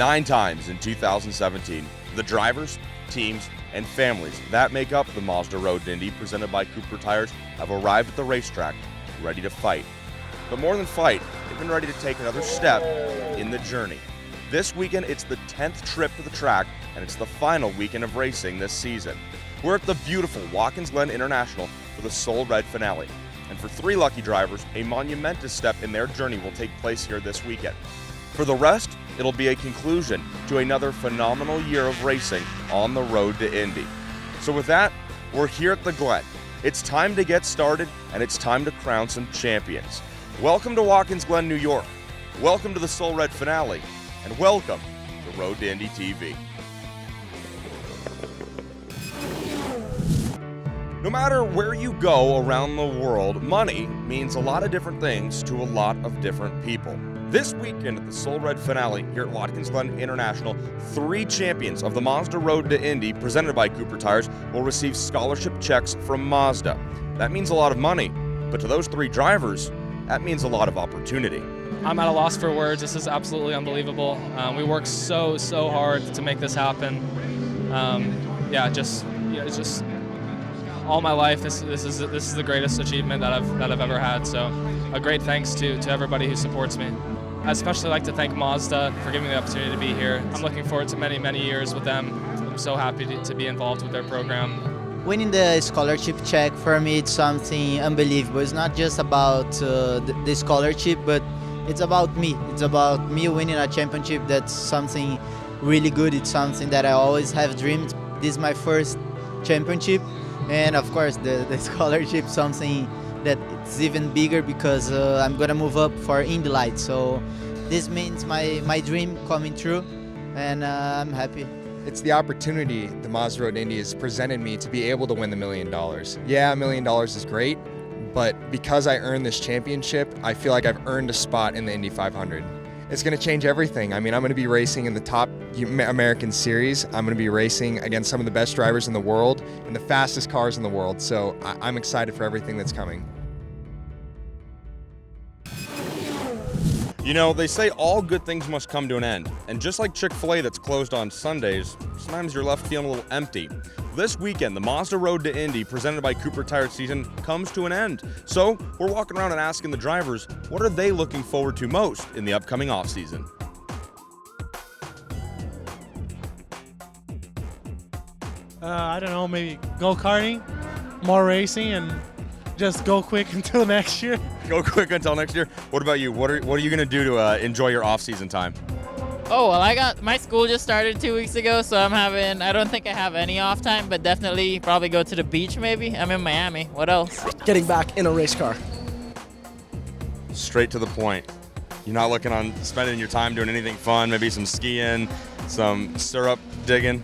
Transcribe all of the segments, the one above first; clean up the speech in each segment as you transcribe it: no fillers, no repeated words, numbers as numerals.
9 times in 2017. The drivers, teams, and families that make up the Mazda Road to Indy presented by Cooper Tires have arrived at the racetrack ready to fight. But more than fight, they've been ready to take another step in the journey. This weekend, it's the 10th trip to the track, and it's the final weekend of racing this season. We're at the beautiful Watkins Glen International for the Soul Red finale. And for 3 lucky drivers, a monumentous step in their journey will take place here this weekend. For the rest, it'll be a conclusion to another phenomenal year of racing on the road to Indy. So with that, we're here at the Glen. It's time to get started, and it's time to crown some champions. Welcome to Watkins Glen, New York. Welcome to the Soul Red finale. And welcome to Road to Indy TV. No matter where you go around the world, money means a lot of different things to a lot of different people. This weekend at the Soul Red finale here at Watkins Glen International, 3 champions of the Mazda Road to Indy presented by Cooper Tires will receive scholarship checks from Mazda. That means a lot of money, but to those 3 drivers, that means a lot of opportunity. I'm at a loss for words. This is absolutely unbelievable. We worked so hard to make this happen. It's just all my life. This is the greatest achievement that I've ever had. So, a great thanks to everybody who supports me. I especially like to thank Mazda for giving me the opportunity to be here. I'm looking forward to many years with them. I'm so happy to be involved with their program. Winning the scholarship check for me, it's something unbelievable. It's not just about the scholarship, but it's about me. It's about me winning a championship. That's something really good. It's something that I always have dreamed. This is my first championship, and of course the scholarship, something that it's even bigger because I'm gonna move up for Indy Lights. So this means my dream coming true, and I'm happy. It's the opportunity the Mazda Road Indy has presented me to be able to win the $1 million. Yeah, $1 million is great, but because I earned this championship, I feel like I've earned a spot in the Indy 500. It's going to change everything. I mean, I'm going to be racing in the top American series. I'm going to be racing against some of the best drivers in the world and the fastest cars in the world. So I'm excited for everything that's coming. You know, they say all good things must come to an end. And just like Chick-fil-A that's closed on Sundays, sometimes you're left feeling a little empty. This weekend, the Mazda Road to Indy, presented by Cooper Tires season, comes to an end. So we're walking around and asking the drivers, what are they looking forward to most in the upcoming offseason? I don't know, maybe go-karting, more racing, and just go quick until next year. Go quick until next year. What about you? What are you going to do to enjoy your off-season time? Oh, well, my school just started 2 weeks ago, so I don't think I have any off time, but definitely probably go to the beach maybe. I'm in Miami. What else? Getting back in a race car. Straight to the point. You're not looking on spending your time doing anything fun, maybe some skiing, some syrup digging?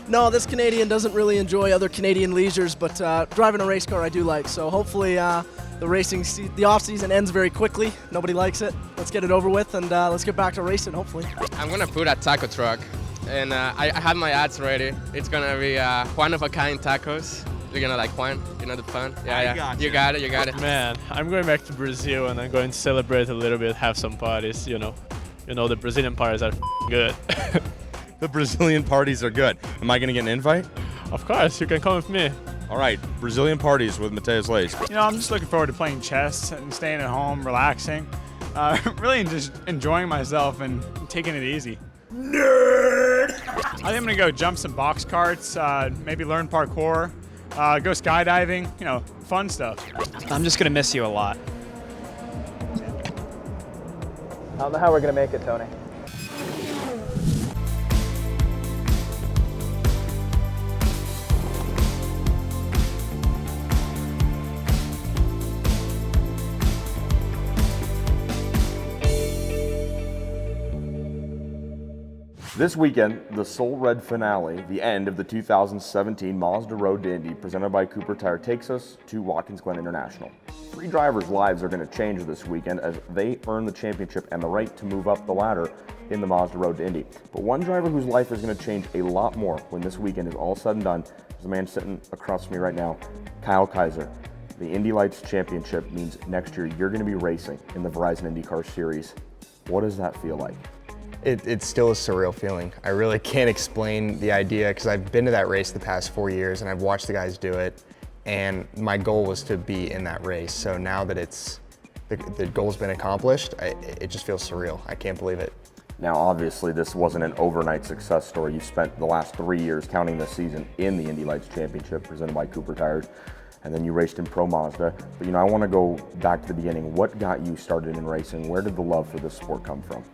No, this Canadian doesn't really enjoy other Canadian leisures, but driving a race car I do like. So hopefully the off season ends very quickly. Nobody likes it. Let's get it over with, and let's get back to racing, hopefully. I'm gonna put a taco truck, and I have my ads ready. It's gonna be Juan of a Kind tacos. You're gonna like Juan, you know the fun? Yeah. Gotcha. You got it. Man, I'm going back to Brazil, and I'm going to celebrate a little bit, have some parties, you know. The Brazilian parties are good. The Brazilian parties are good. Am I going to get an invite? Of course, you can come with me. All right, Brazilian parties with Mateus Leis. I'm just looking forward to playing chess and staying at home, relaxing. Really just enjoying myself and taking it easy. Nerd! I think I'm gonna go jump some box carts, maybe learn parkour, go skydiving, fun stuff. I'm just gonna miss you a lot. I don't know how we're gonna make it, Tony. This weekend, the Soul Red finale, the end of the 2017 Mazda Road to Indy, presented by Cooper Tire, takes us to Watkins Glen International. 3 drivers' lives are going to change this weekend as they earn the championship and the right to move up the ladder in the Mazda Road to Indy. But one driver whose life is going to change a lot more when this weekend is all said and done is the man sitting across from me right now, Kaiser. The Indy Lights Championship means next year you're going to be racing in the Verizon IndyCar Series. What does that feel like? It's still a surreal feeling. I really can't explain the idea because I've been to that race the past 4 years and I've watched the guys do it, and my goal was to be in that race. So now that the goal's been accomplished, it just feels surreal. I can't believe it. Now, obviously, this wasn't an overnight success story. You spent the last 3 years, counting this season, in the Indy Lights Championship presented by Cooper Tires, and then you raced in Pro Mazda. But, I want to go back to the beginning. What got you started in racing? Where did the love for this sport come from?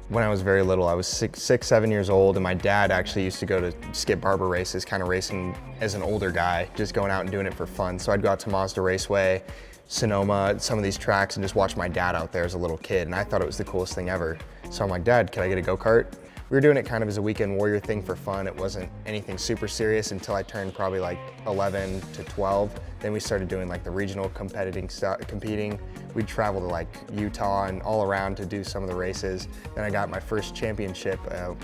When I was very little, I was 7 years old, and my dad actually used to go to Skip Barber races, kind of racing as an older guy, just going out and doing it for fun. So I'd go out to Mazda Raceway, Sonoma, some of these tracks, and just watch my dad out there as a little kid, and I thought it was the coolest thing ever. So I'm like, Dad, can I get a go-kart? We were doing it kind of as a weekend warrior thing for fun. It wasn't anything super serious until I turned probably like 11 to 12. Then we started doing like the regional competing. We'd travel to like Utah and all around to do some of the races. Then I got my first championship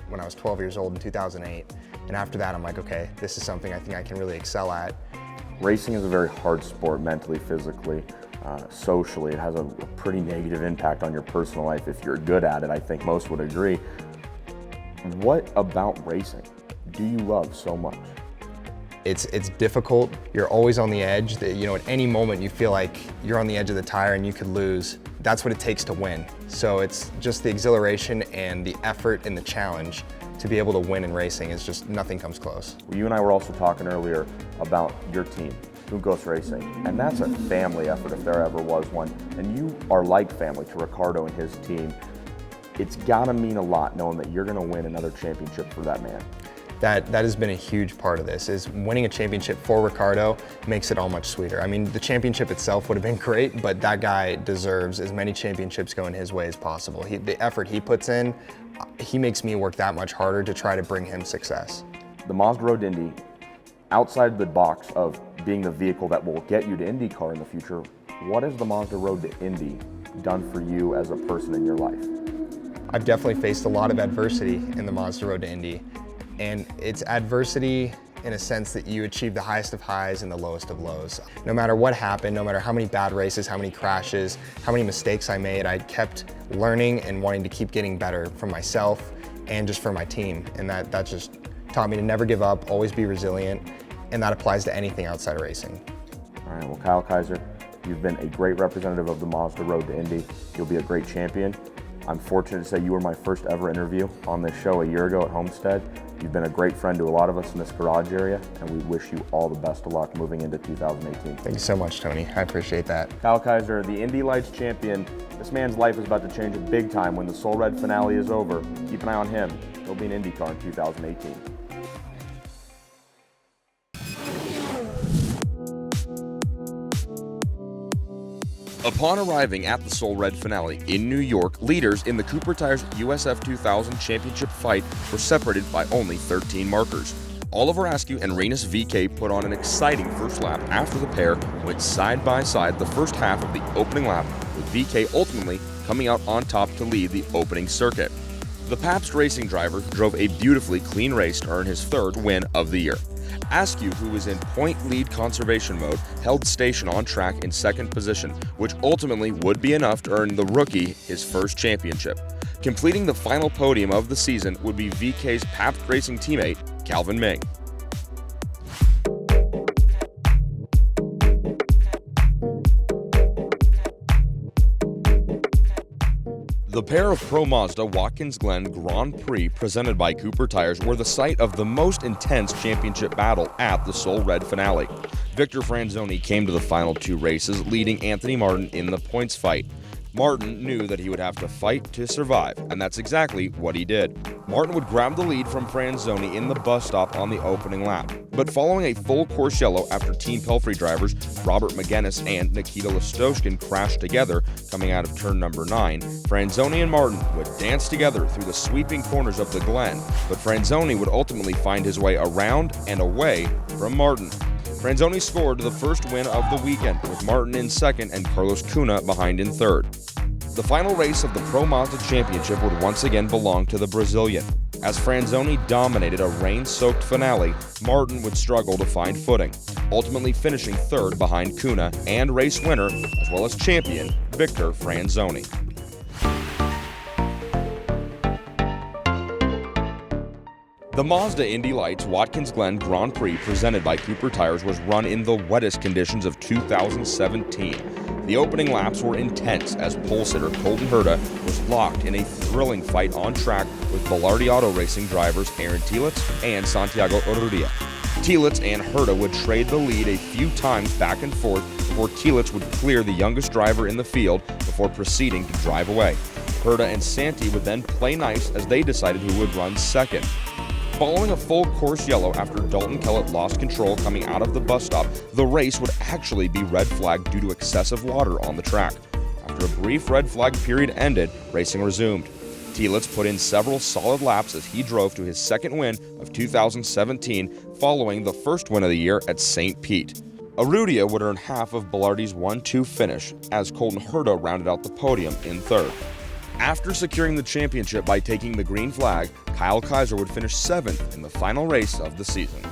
when I was 12 years old in 2008. And after that, I'm like, okay, this is something I think I can really excel at. Racing is a very hard sport, mentally, physically, socially. It has a pretty negative impact on your personal life if you're good at it. I think most would agree. What about racing do you love so much? It's difficult. You're always on the edge. At any moment you feel like you're on the edge of the tire and you could lose. That's what it takes to win. So it's just the exhilaration and the effort and the challenge to be able to win in racing is just nothing comes close. Well, you and I were also talking earlier about your team, Ghost Racing, and that's a family effort if there ever was one. And you are like family to Ricardo and his team. It's gotta mean a lot knowing that you're gonna win another championship for that man. That has been a huge part of this, is winning a championship for Ricardo makes it all much sweeter. I mean, the championship itself would have been great, but that guy deserves as many championships going his way as possible. The effort he puts in, he makes me work that much harder to try to bring him success. The Mazda Road Indy, outside the box of being the vehicle that will get you to IndyCar in the future, what has the Mazda Road to Indy done for you as a person in your life? I've definitely faced a lot of adversity in the Mazda Road to Indy. And it's adversity in a sense that you achieve the highest of highs and the lowest of lows. No matter what happened, no matter how many bad races, how many crashes, how many mistakes I made, I kept learning and wanting to keep getting better for myself and just for my team. And that just taught me to never give up, always be resilient, and that applies to anything outside of racing. All right, well, Kyle Kaiser, you've been a great representative of the Mazda Road to Indy. You'll be a great champion. I'm fortunate to say you were my first ever interview on this show a year ago at Homestead. You've been a great friend to a lot of us in this garage area, and we wish you all the best of luck moving into 2018. Thank you so much, Tony. I appreciate that. Kyle Kaiser, the Indy Lights champion. This man's life is about to change big time when the Soul Red finale is over. Keep an eye on him. He'll be in IndyCar in 2018. Upon arriving at the Soul Red finale in New York, leaders in the Cooper Tires USF 2000 championship fight were separated by only 13 markers. Oliver Askew and Renus VK put on an exciting first lap after the pair went side by side the first half of the opening lap, with VK ultimately coming out on top to lead the opening circuit. The Pabst Racing driver drove a beautifully clean race to earn his third win of the year. Askew, who was in point lead conservation mode, held station on track in second position, which ultimately would be enough to earn the rookie his first championship. Completing the final podium of the season would be VK's Pabst Racing teammate, Calvin Ming. The pair of Pro Mazda Watkins Glen Grand Prix presented by Cooper Tires were the site of the most intense championship battle at the Soul Red finale. Victor Franzoni came to the final two races, leading Anthony Martin in the points fight. Martin knew that he would have to fight to survive, and that's exactly what he did. Martin would grab the lead from Franzoni in the bus stop on the opening lap. But following a full course yellow after Team Pelfrey drivers Robert McGinnis and Nikita Listoshkin crashed together coming out of turn number 9, Franzoni and Martin would dance together through the sweeping corners of the Glen, but Franzoni would ultimately find his way around and away from Martin. Franzoni scored the first win of the weekend, with Martin in second and Carlos Cunha behind in third. The final race of the Pro Mazda Championship would once again belong to the Brazilian. As Franzoni dominated a rain-soaked finale, Martin would struggle to find footing, ultimately finishing third behind Cunha and race winner, as well as champion, Victor Franzoni. The Mazda Indy Lights Watkins Glen Grand Prix presented by Cooper Tires was run in the wettest conditions of 2017. The opening laps were intense as pole sitter Colton Herta was locked in a thrilling fight on track with Belardi Auto Racing drivers Aaron Telitz and Santiago Urrutia. Telitz and Herta would trade the lead a few times back and forth before Telitz would clear the youngest driver in the field before proceeding to drive away. Herta and Santi would then play nice as they decided who would run second. Following a full course yellow after Dalton Kellett lost control coming out of the bus stop, the race would actually be red flagged due to excessive water on the track. After a brief red flag period ended, racing resumed. Telitz put in several solid laps as he drove to his second win of 2017 following the first win of the year at St. Pete. Urrutia would earn half of Belardi's 1-2 finish as Colton Herta rounded out the podium in third. After securing the championship by taking the green flag, Kyle Kaiser would finish 7th in the final race of the season.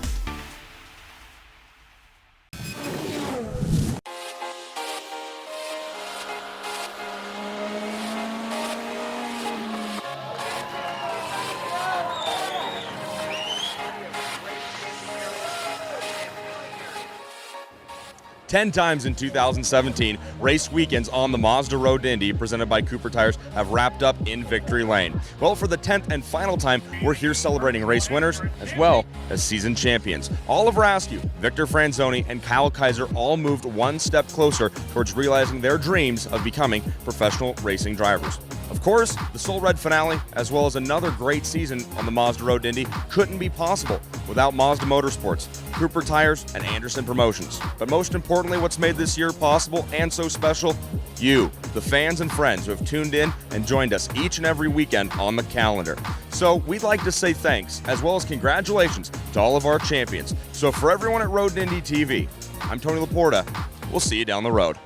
Ten times in 2017, race weekends on the Mazda Road to Indy, presented by Cooper Tires, have wrapped up in victory lane. Well, for the 10th and final time, we're here celebrating race winners as well as season champions. Oliver Askew, Victor Franzoni, and Kyle Kaiser all moved one step closer towards realizing their dreams of becoming professional racing drivers. Of course, the Soul Red finale, as well as another great season on the Mazda Road to Indy, couldn't be possible without Mazda Motorsports, Cooper Tires, and Anderson Promotions. But most importantly, what's made this year possible and so special? You, the fans and friends who have tuned in and joined us each and every weekend on the calendar. So we'd like to say thanks, as well as congratulations to all of our champions. So for everyone at Road to Indy TV, I'm Tony Laporta. We'll see you down the road.